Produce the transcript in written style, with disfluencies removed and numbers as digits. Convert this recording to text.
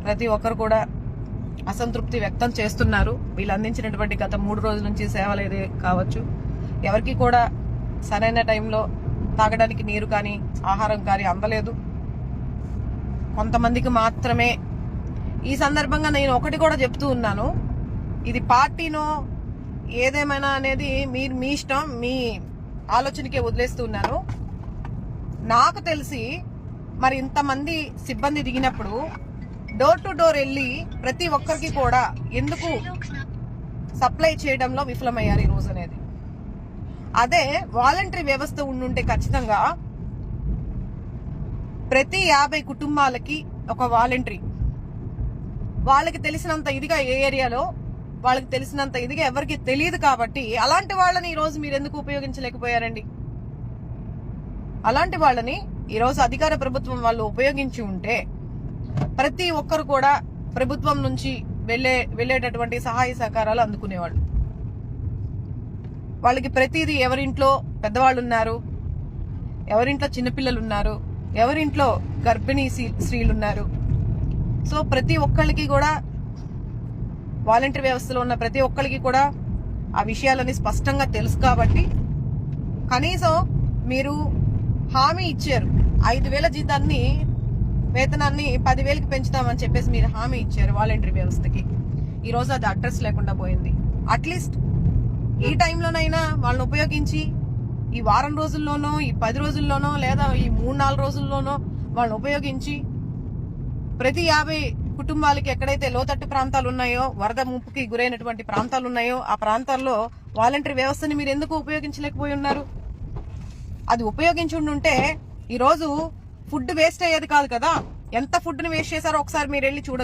ప్రతి ఒక్కరు కూడా అసంతృప్తి వ్యక్తం చేస్తున్నారు. వీళ్ళు అందించినటువంటి గత 3 రోజుల నుంచి సేవలు ఏదే కావచ్చు, ఎవరికి కూడా సరైన టైంలో తాగడానికి నీరు కానీ ఆహారం కానీ అందలేదు. కొంతమందికి మాత్రమే. ఈ సందర్భంగా నేను ఒకటి కూడా చెప్తూ ఉన్నాను, ఇది పార్టీనో ఏదేమైనా అనేది మీరు మీ ఇష్టం, మీ ఆలోచనకే వదిలేస్తూ ఉన్నాను. నాకు తెలిసి మరి ఇంతమంది సిబ్బంది దిగినప్పుడు డోర్ టు డోర్ వెళ్ళి ప్రతి ఒక్కరికి కూడా ఎందుకు సప్లై చేయడంలో విఫలమయ్యారు ఈ రోజు అనేది. అదే వాలంటరీ వ్యవస్థ ఉండుంటే ఖచ్చితంగా ప్రతి 50 కుటుంబాలకి ఒక వాలంటరీ, వాళ్ళకి తెలిసినంత ఇదిగా ఏ ఏరియాలో వాళ్ళకి తెలిసినంత ఇదిగా ఎవరికి తెలియదు కాబట్టి అలాంటి వాళ్ళని ఈ రోజు మీరు ఎందుకు ఉపయోగించలేకపోయారండి? అలాంటి వాళ్ళని ఈరోజు అధికార ప్రభుత్వం వాళ్ళు ఉపయోగించి ఉంటే ప్రతి ఒక్కరు కూడా ప్రభుత్వం నుంచి వెళ్ళేటటువంటి సహాయ సహకారాలు అందుకునేవాళ్ళు. వాళ్ళకి ప్రతిదీ, ఎవరింట్లో పెద్దవాళ్ళు ఉన్నారు, ఎవరింట్లో చిన్నపిల్లలు ఉన్నారు, ఎవరింట్లో గర్భిణీ స్త్రీలు ఉన్నారు. సో ప్రతి ఒక్కళ్ళకి కూడా వాలంటరీ వ్యవస్థలో ఉన్న ప్రతి ఒక్కరికి కూడా ఆ విషయాలని స్పష్టంగా తెలుసు కాబట్టి కనీసం మీరు హామీ ఇచ్చారు. 5,000 జీతాన్ని, వేతనాన్ని 10,000కి పెంచుతామని చెప్పేసి మీరు హామీ ఇచ్చారు వాలంటరీ వ్యవస్థకి. ఈరోజు అది అడ్రస్ లేకుండా పోయింది. అట్లీస్ట్ ఈ టైంలోనైనా వాళ్ళని ఉపయోగించి ఈ వారం రోజుల్లోనో, ఈ 10 రోజుల్లోనో, లేదా ఈ 3-4 రోజుల్లోనో వాళ్ళని ఉపయోగించి ప్రతి 50 కుటుంబాలకి ఎక్కడైతే లోతట్టు ప్రాంతాలు ఉన్నాయో, వరద ముప్పుకి గురైనటువంటి ప్రాంతాలు ఉన్నాయో ఆ ప్రాంతాల్లో వాలంటరీ వ్యవస్థని మీరు ఎందుకు ఉపయోగించలేకపోయి ఉన్నారు? అది ఉపయోగించి ఉంటే ఈరోజు ఫుడ్ వేస్ట్ అయ్యేది కాదు కదా. ఎంత ఫుడ్ ని వేస్ట్ చేశారో ఒకసారి మీరు వెళ్ళి చూడొచ్చు.